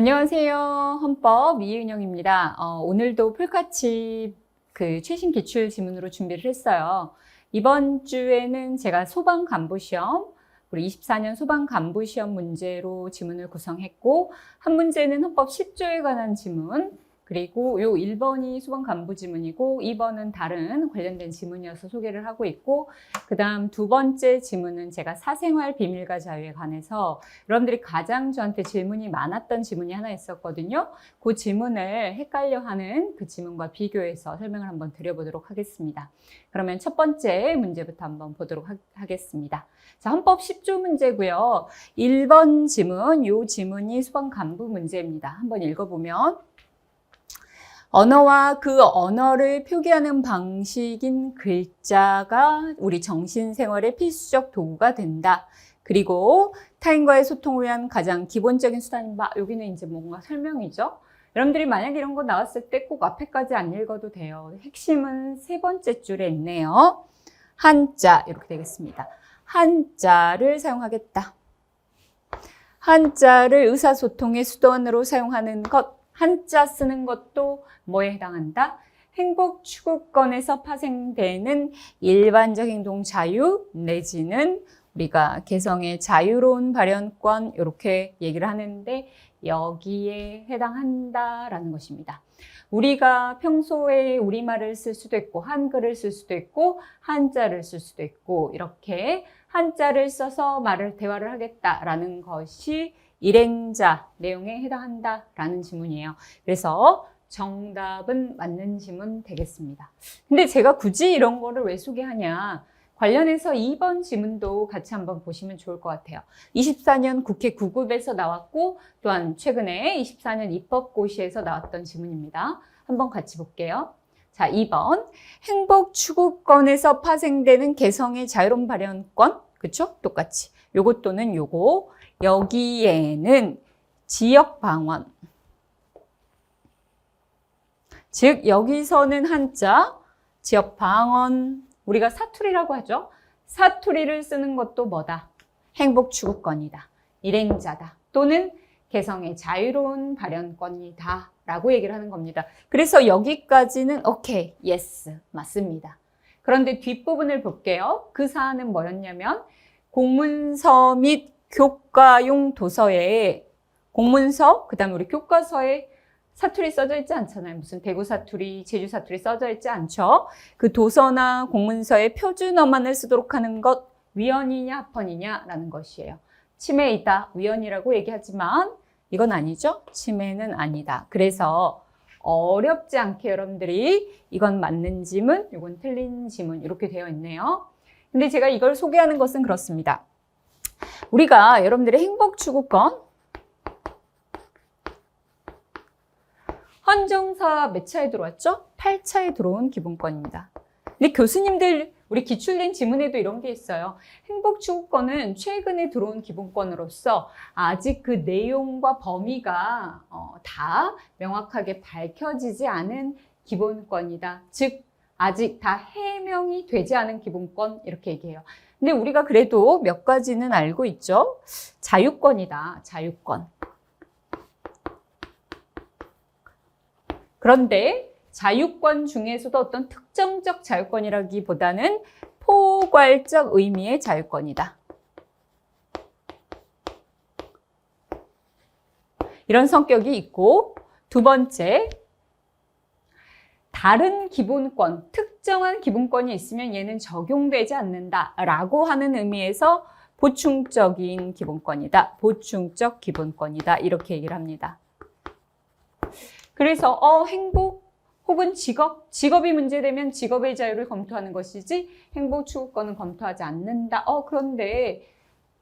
안녕하세요. 헌법 이은영입니다. 오늘도 풀카치 최신 기출 지문으로 준비를 했어요. 이번 주에는 제가 소방 간부 시험, 우리 24년 소방 간부 시험 문제로 지문을 구성했고, 한 문제는 헌법 10조에 관한 지문, 그리고 요 1번이 소방 간부 지문이고 2번은 다른 관련된 지문이어서 소개를 하고 있고, 그 다음 두 번째 지문은 제가 사생활 비밀과 자유에 관해서 여러분들이 가장 저한테 질문이 많았던 지문이 하나 있었거든요. 그 지문을 헷갈려하는 그 지문과 비교해서 설명을 한번 드려보도록 하겠습니다. 그러면 첫 번째 문제부터 한번 보도록 하겠습니다. 자, 헌법 10조 문제고요. 1번 지문, 요 지문이 소방 간부 문제입니다. 한번 읽어보면 언어와 그 언어를 표기하는 방식인 글자가 우리 정신생활의 필수적 도구가 된다. 그리고 타인과의 소통을 위한 가장 기본적인 수단인 바, 여기는 이제 뭔가 설명이죠. 여러분들이 만약 이런 거 나왔을 때 꼭 앞에까지 안 읽어도 돼요. 핵심은 세 번째 줄에 있네요. 한자, 이렇게 되겠습니다. 한자를 사용하겠다. 한자를 의사소통의 수단으로 사용하는 것, 한자 쓰는 것도 뭐에 해당한다? 행복 추구권에서 파생되는 일반적 행동 자유 내지는 우리가 개성의 자유로운 발현권 이렇게 얘기를 하는데 여기에 해당한다라는 것입니다. 우리가 평소에 우리말을 쓸 수도 있고 한글을 쓸 수도 있고 한자를 쓸 수도 있고 이렇게 한자를 써서 대화를 하겠다라는 것이 일행자 내용에 해당한다라는 지문이에요. 그래서 정답은 맞는 지문 되겠습니다. 근데 제가 굳이 이런 거를 왜 소개하냐? 관련해서 2번 지문도 같이 한번 보시면 좋을 것 같아요. 24년 국회 구급에서 나왔고 또한 최근에 24년 입법고시에서 나왔던 지문입니다. 한번 같이 볼게요. 자, 2번 행복 추구권에서 파생되는 개성의 자유로운 발현권, 그쵸? 똑같이 요거 또는 요거, 여기에는 지역방언, 즉 여기서는 한자, 지역방언, 우리가 사투리라고 하죠. 사투리를 쓰는 것도 뭐다? 행복추구권이다. 일행자다. 또는 개성의 자유로운 발현권이다. 라고 얘기를 하는 겁니다. 그래서 여기까지는 오케이, 예스, 맞습니다. 그런데 뒷부분을 볼게요. 그 사안은 뭐였냐면 공문서 및 교과용 도서에 공문서, 그 다음에 우리 교과서에 사투리 써져 있지 않잖아요. 무슨 대구 사투리, 제주 사투리 써져 있지 않죠. 그 도서나 공문서에 표준어만을 쓰도록 하는 것 위헌이냐 합헌이냐라는 것이에요. 침해이다, 위헌이라고 얘기하지만 이건 아니죠. 침해는 아니다. 그래서 어렵지 않게 여러분들이 이건 맞는 지문, 이건 틀린 지문 이렇게 되어 있네요. 근데 제가 이걸 소개하는 것은 그렇습니다. 우리가 여러분들의 행복추구권 헌정사 몇 차에 들어왔죠? 8차에 들어온 기본권입니다. 근데 교수님들 우리 기출된 지문에도 이런 게 있어요. 행복추구권은 최근에 들어온 기본권으로서 아직 그 내용과 범위가 다 명확하게 밝혀지지 않은 기본권이다. 즉 아직 다 해명이 되지 않은 기본권 이렇게 얘기해요. 근데 우리가 그래도 몇 가지는 알고 있죠. 자유권이다. 자유권. 그런데 자유권 중에서도 어떤 특정적 자유권이라기보다는 포괄적 의미의 자유권이다. 이런 성격이 있고, 두 번째, 다른 기본권, 특정한 기본권이 있으면 얘는 적용되지 않는다라고 하는 의미에서 보충적인 기본권이다. 보충적 기본권이다. 이렇게 얘기를 합니다. 그래서 행복 혹은 직업이 문제되면 직업의 자유를 검토하는 것이지 행복 추구권은 검토하지 않는다. 그런데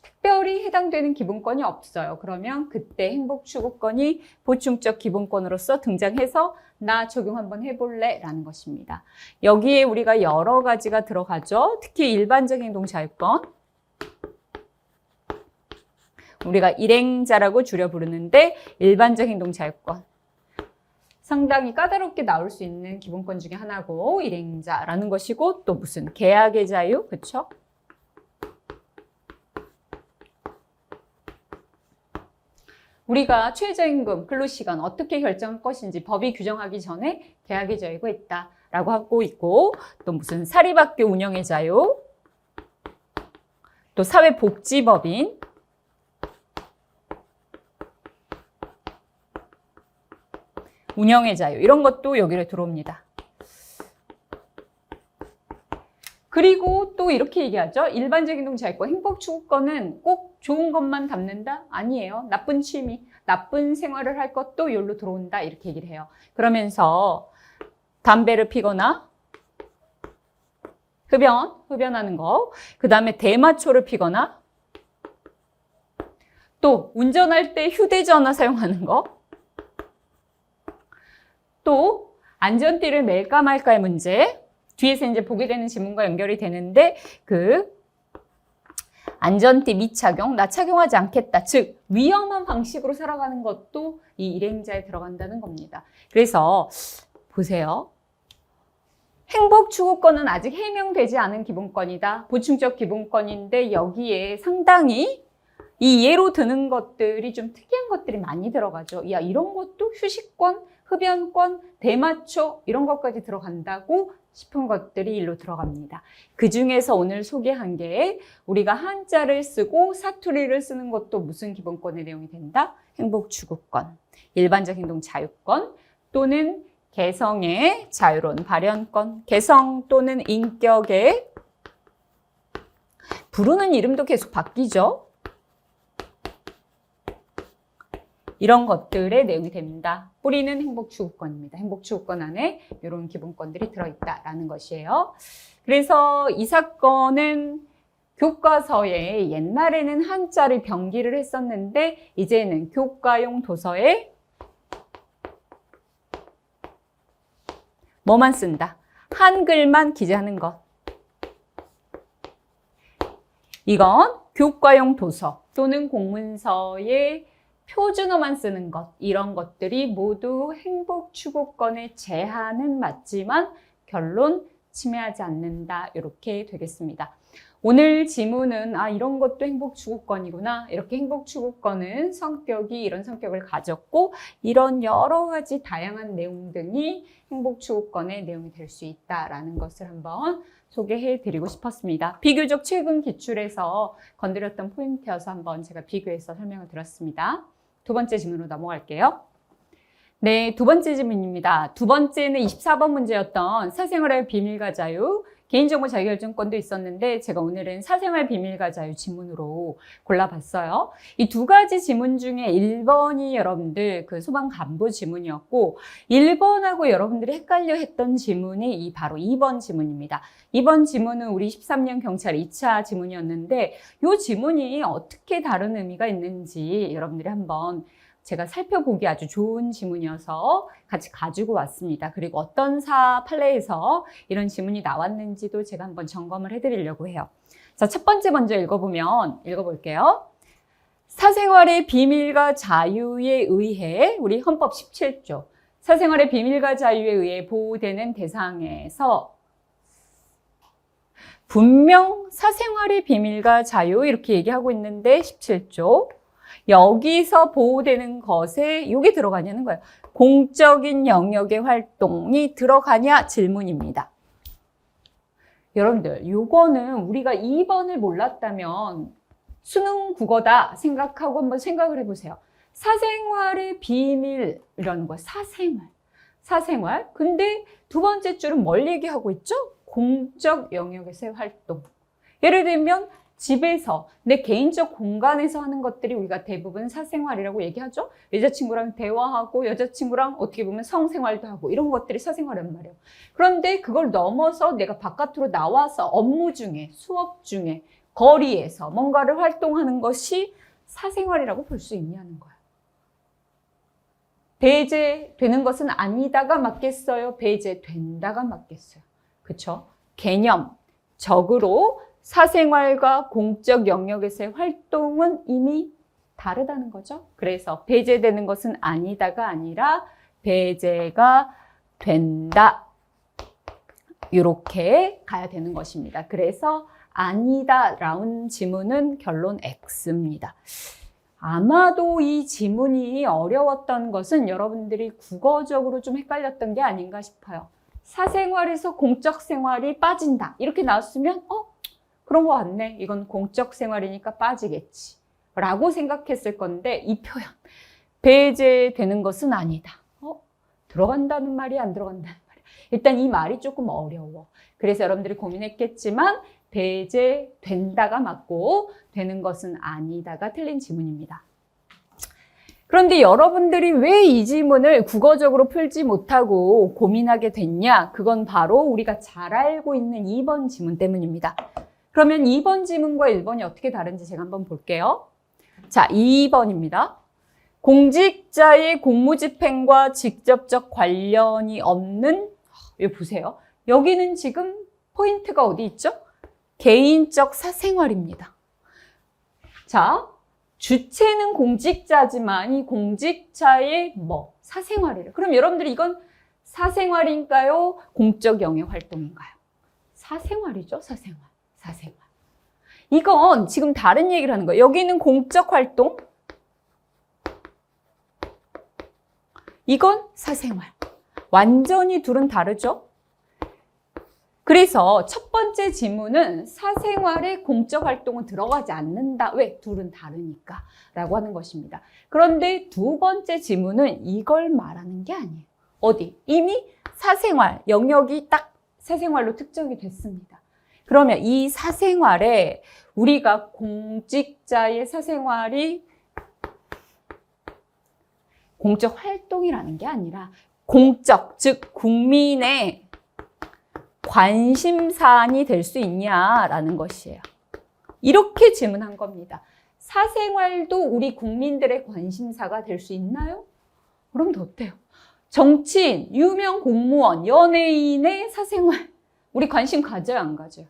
특별히 해당되는 기본권이 없어요. 그러면 그때 행복 추구권이 보충적 기본권으로서 등장해서 나 적용 한번 해볼래? 라는 것입니다. 여기에 우리가 여러 가지가 들어가죠. 특히 일반적 행동 자유권. 우리가 일행자라고 줄여 부르는데 일반적 행동 자유권. 상당히 까다롭게 나올 수 있는 기본권 중에 하나고 일행자라는 것이고 또 무슨 계약의 자유, 그렇죠? 우리가 최저임금, 근로시간 어떻게 결정할 것인지 법이 규정하기 전에 계약의 자유가 있다라고 하고 있고, 또 무슨 사립학교 운영의 자유, 또 사회복지법인, 운영의 자유, 이런 것도 여기로 들어옵니다. 그리고 또 이렇게 얘기하죠. 일반적인 동자유권, 행복추구권은 꼭 좋은 것만 담는다? 아니에요. 나쁜 취미, 나쁜 생활을 할 것도 여기로 들어온다. 이렇게 얘기를 해요. 그러면서 담배를 피거나 흡연하는 거, 그 다음에 대마초를 피거나, 또 운전할 때 휴대전화 사용하는 거, 또 안전띠를 맬까 말까의 문제, 뒤에서 이제 보게 되는 질문과 연결이 되는데, 그 안전띠 미착용, 나 착용하지 않겠다. 즉 위험한 방식으로 살아가는 것도 이 일행자에 들어간다는 겁니다. 그래서 보세요. 행복추구권은 아직 해명되지 않은 기본권이다. 보충적 기본권인데 여기에 상당히 이 예로 드는 것들이 좀 특이한 것들이 많이 들어가죠. 야, 이런 것도 휴식권, 흡연권, 대마초 이런 것까지 들어간다고 싶은 것들이 일로 들어갑니다. 그 중에서 오늘 소개한 게 우리가 한자를 쓰고 사투리를 쓰는 것도 무슨 기본권의 내용이 된다? 행복추구권, 일반적 행동 자유권 또는 개성의 자유로운 발현권, 개성 또는 인격의 부르는 이름도 계속 바뀌죠. 이런 것들의 내용이 됩니다. 뿌리는 행복추구권입니다. 행복추구권 안에 이런 기본권들이 들어있다라는 것이에요. 그래서 이 사건은 교과서에 옛날에는 한자를 병기를 했었는데 이제는 교과용 도서에 뭐만 쓴다? 한글만 기재하는 것. 이건 교과용 도서 또는 공문서에 표준어만 쓰는 것, 이런 것들이 모두 행복추구권의 제한은 맞지만 결론 침해하지 않는다. 이렇게 되겠습니다. 오늘 지문은 이런 것도 행복추구권이구나. 이렇게 행복추구권은 성격이 이런 성격을 가졌고 이런 여러 가지 다양한 내용 등이 행복추구권의 내용이 될 수 있다라는 것을 한번 소개해 드리고 싶었습니다. 비교적 최근 기출에서 건드렸던 포인트여서 한번 제가 비교해서 설명을 드렸습니다. 두 번째 질문으로 넘어갈게요. 네, 두 번째 질문입니다. 두 번째는 24번 문제였던 사생활의 비밀과 자유, 개인정보 자기결정권도 있었는데 제가 오늘은 사생활 비밀과 자유 지문으로 골라봤어요. 이 두 가지 지문 중에 1번이 여러분들 그 소방 간부 지문이었고 1번하고 여러분들이 헷갈려 했던 지문이 바로 2번 지문입니다. 2번 지문은 우리 13년 경찰 2차 지문이었는데 이 지문이 어떻게 다른 의미가 있는지 여러분들이 한번 제가 살펴보기 아주 좋은 지문이어서 같이 가지고 왔습니다. 그리고 어떤 판례에서 이런 지문이 나왔는지도 제가 한번 점검을 해드리려고 해요. 자, 첫 번째 먼저 읽어볼게요. 사생활의 비밀과 자유에 의해 우리 헌법 17조 사생활의 비밀과 자유에 의해 보호되는 대상에서 분명 사생활의 비밀과 자유 이렇게 얘기하고 있는데 17조 여기서 보호되는 것에 이게 들어가냐는 거예요. 공적인 영역의 활동이 들어가냐 질문입니다. 여러분들 이거는 우리가 2번을 몰랐다면 수능 국어다 생각하고 한번 생각을 해보세요. 사생활의 비밀이라는 거예요. 사생활. 근데 두 번째 줄은 뭘 얘기하고 있죠? 공적 영역에서의 활동. 예를 들면 집에서 내 개인적 공간에서 하는 것들이 우리가 대부분 사생활이라고 얘기하죠. 여자친구랑 대화하고 여자친구랑 어떻게 보면 성생활도 하고 이런 것들이 사생활이란 말이에요. 그런데 그걸 넘어서 내가 바깥으로 나와서 업무 중에 수업 중에 거리에서 뭔가를 활동하는 것이 사생활이라고 볼 수 있냐는 거예요. 배제되는 것은 아니다가 맞겠어요? 배제된다가 맞겠어요? 그렇죠? 개념적으로 사생활과 공적 영역에서의 활동은 이미 다르다는 거죠. 그래서 배제되는 것은 아니다가 아니라 배제가 된다. 이렇게 가야 되는 것입니다. 그래서 아니다라는 지문은 결론 X입니다. 아마도 이 지문이 어려웠던 것은 여러분들이 국어적으로 좀 헷갈렸던 게 아닌가 싶어요. 사생활에서 공적 생활이 빠진다. 이렇게 나왔으면 그런 거 같네. 이건 공적 생활이니까 빠지겠지. 라고 생각했을 건데 이 표현. 배제되는 것은 아니다. 들어간다는 말이 안 들어간다는 말이. 일단 이 말이 조금 어려워. 그래서 여러분들이 고민했겠지만 배제된다가 맞고 되는 것은 아니다가 틀린 지문입니다. 그런데 여러분들이 왜 이 지문을 국어적으로 풀지 못하고 고민하게 됐냐? 그건 바로 우리가 잘 알고 있는 2번 지문 때문입니다. 그러면 2번 지문과 1번이 어떻게 다른지 제가 한번 볼게요. 자, 2번입니다. 공직자의 공무집행과 직접적 관련이 없는, 여기 보세요. 여기는 지금 포인트가 어디 있죠? 개인적 사생활입니다. 자, 주체는 공직자지만 이 공직자의 사생활이래요. 그럼 여러분들이 이건 사생활인가요? 공적 영역 활동인가요? 사생활이죠, 사생활. 사생활. 이건 지금 다른 얘기를 하는 거예요. 여기는 공적 활동. 이건 사생활. 완전히 둘은 다르죠? 그래서 첫 번째 지문은 사생활에 공적 활동은 들어가지 않는다. 왜? 둘은 다르니까 라고 하는 것입니다. 그런데 두 번째 지문은 이걸 말하는 게 아니에요. 어디? 이미 사생활, 영역이 딱 사생활로 특정이 됐습니다. 그러면 이 사생활에 우리가 공직자의 사생활이 공적 활동이라는 게 아니라 공적, 즉 국민의 관심사안이 될 수 있냐라는 것이에요. 이렇게 질문한 겁니다. 사생활도 우리 국민들의 관심사가 될 수 있나요? 그럼 더 어때요? 정치인, 유명 공무원, 연예인의 사생활 우리 관심 가져요, 안 가져요?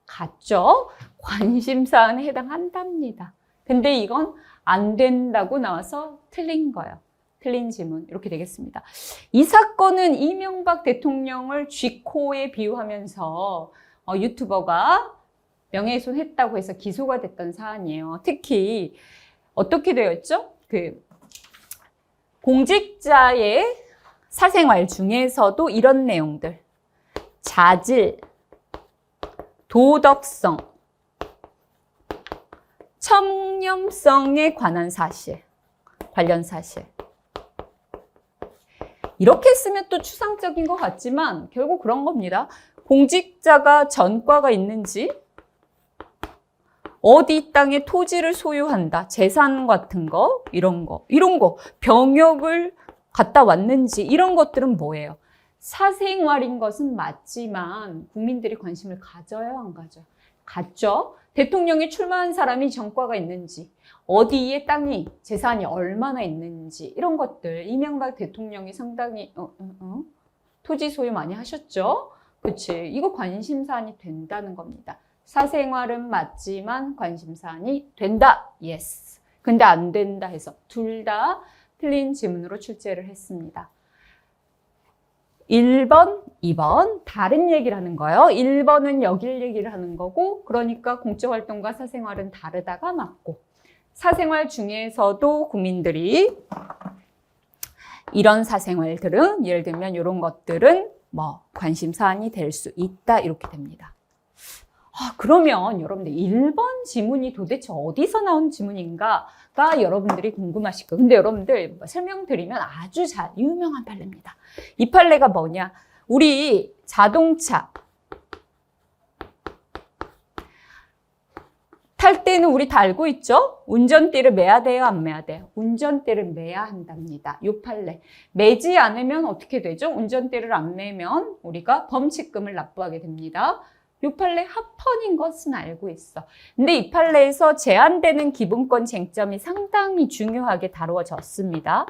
갖죠? 관심사안에 해당한답니다. 근데 이건 안 된다고 나와서 틀린 거예요. 틀린 지문 이렇게 되겠습니다. 이 사건은 이명박 대통령을 쥐코에 비유하면서 유튜버가 명예훼손했다고 해서 기소가 됐던 사안이에요. 특히 어떻게 되어 있죠? 공직자의 사생활 중에서도 이런 내용들, 자질, 도덕성, 청렴성에 관한 사실, 관련 사실. 이렇게 쓰면 또 추상적인 것 같지만 결국 그런 겁니다. 공직자가 전과가 있는지, 어디 땅에 토지를 소유한다, 재산 같은 거, 이런 거, 병역을 갔다 왔는지 이런 것들은 뭐예요? 사생활인 것은 맞지만 국민들이 관심을 가져요, 안 가져요? 갖죠? 대통령이 출마한 사람이 전과가 있는지, 어디에 땅이, 재산이 얼마나 있는지 이런 것들 이명박 대통령이 상당히 토지 소유 많이 하셨죠? 그치? 이거 관심사안이 된다는 겁니다. 사생활은 맞지만 관심사안이 된다. Yes. 근데 안 된다 해서 둘 다 틀린 지문으로 출제를 했습니다. 1번, 2번 다른 얘기를 하는 거예요. 1번은 여길 얘기를 하는 거고 그러니까 공적활동과 사생활은 다르다가 맞고 사생활 중에서도 국민들이 이런 사생활들은 예를 들면 이런 것들은 관심사안이 될 수 있다 이렇게 됩니다. 그러면 여러분들 1번 지문이 도대체 어디서 나온 지문인가가 여러분들이 궁금하실 거예요. 근데 여러분들 설명드리면 아주 유명한 판례입니다. 이 판례가 뭐냐? 우리 자동차 탈 때는 우리 다 알고 있죠? 운전대를 매야 돼요, 안 매야 돼요? 운전대를 매야 한답니다. 이 판례. 매지 않으면 어떻게 되죠? 운전대를 안 매면 우리가 범칙금을 납부하게 됩니다. 이 판례 합헌인 것은 알고 있어. 근데 이 판례에서 제한되는 기본권 쟁점이 상당히 중요하게 다루어졌습니다.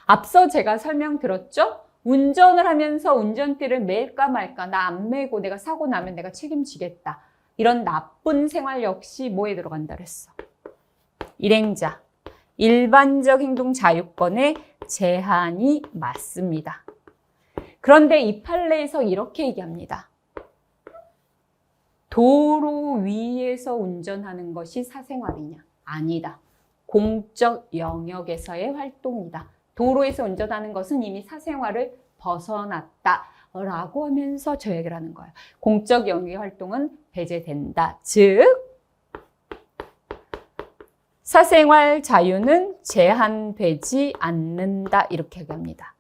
앞서 제가 설명드렸죠? 운전을 하면서 운전대를 맬까 말까, 나 안 매고 내가 사고 나면 내가 책임지겠다. 이런 나쁜 생활 역시 뭐에 들어간다 그랬어? 일행자, 일반적 행동 자유권의 제한이 맞습니다. 그런데 이 판례에서 이렇게 얘기합니다. 도로 위에서 운전하는 것이 사생활이냐? 아니다. 공적 영역에서의 활동이다. 도로에서 운전하는 것은 이미 사생활을 벗어났다 라고 하면서 저 얘기를 하는 거예요. 공적 영역의 활동은 배제된다. 즉 사생활 자유는 제한되지 않는다 이렇게 얘기합니다.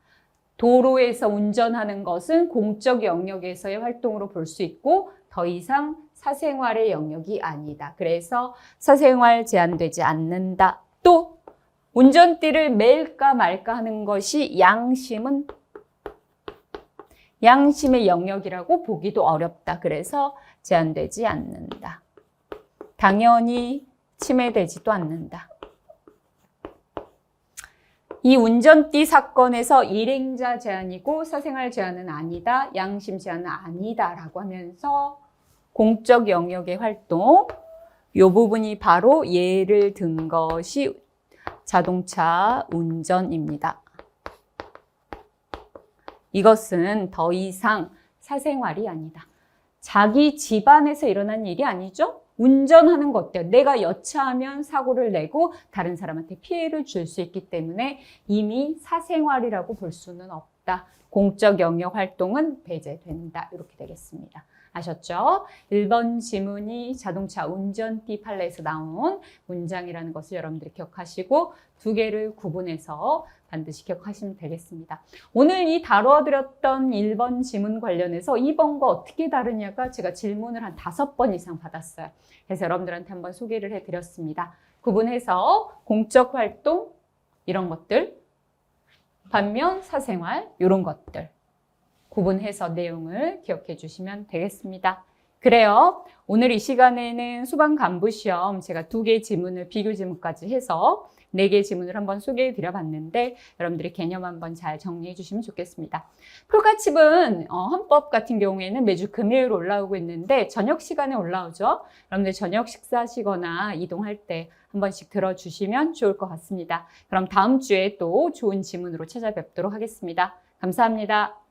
도로에서 운전하는 것은 공적 영역에서의 활동으로 볼 수 있고 더 이상 사생활의 영역이 아니다. 그래서 사생활 제한되지 않는다. 또 운전띠를 맬까 말까 하는 것이 양심의 영역이라고 보기도 어렵다. 그래서 제한되지 않는다. 당연히 침해되지도 않는다. 이 운전띠 사건에서 일행자 제한이고 사생활 제한은 아니다. 양심 제한은 아니다. 라고 하면서 공적 영역의 활동, 이 부분이 바로 예를 든 것이 자동차 운전입니다. 이것은 더 이상 사생활이 아니다. 자기 집안에서 일어난 일이 아니죠? 운전하는 거 어때요? 내가 여차하면 사고를 내고 다른 사람한테 피해를 줄 수 있기 때문에 이미 사생활이라고 볼 수는 없다. 공적 영역 활동은 배제된다. 이렇게 되겠습니다. 아셨죠? 1번 지문이 자동차 운전띠 판례에서 나온 문장이라는 것을 여러분들이 기억하시고 두 개를 구분해서 반드시 기억하시면 되겠습니다. 오늘 이 다뤄드렸던 1번 지문 관련해서 2번과 어떻게 다르냐가 제가 질문을 한 5번 이상 받았어요. 그래서 여러분들한테 한번 소개를 해드렸습니다. 구분해서 공적 활동 이런 것들, 반면 사생활 이런 것들 구분해서 내용을 기억해 주시면 되겠습니다. 그래요. 오늘 이 시간에는 수방 간부 시험 제가 2개 지문을 비교 지문까지 해서 4개 지문을 한번 소개해 드려 봤는데 여러분들이 개념 한번 잘 정리해 주시면 좋겠습니다. 풀가칩은 헌법 같은 경우에는 매주 금요일 올라오고 있는데 저녁 시간에 올라오죠. 여러분들 저녁 식사하시거나 이동할 때 한 번씩 들어주시면 좋을 것 같습니다. 그럼 다음 주에 또 좋은 지문으로 찾아뵙도록 하겠습니다. 감사합니다.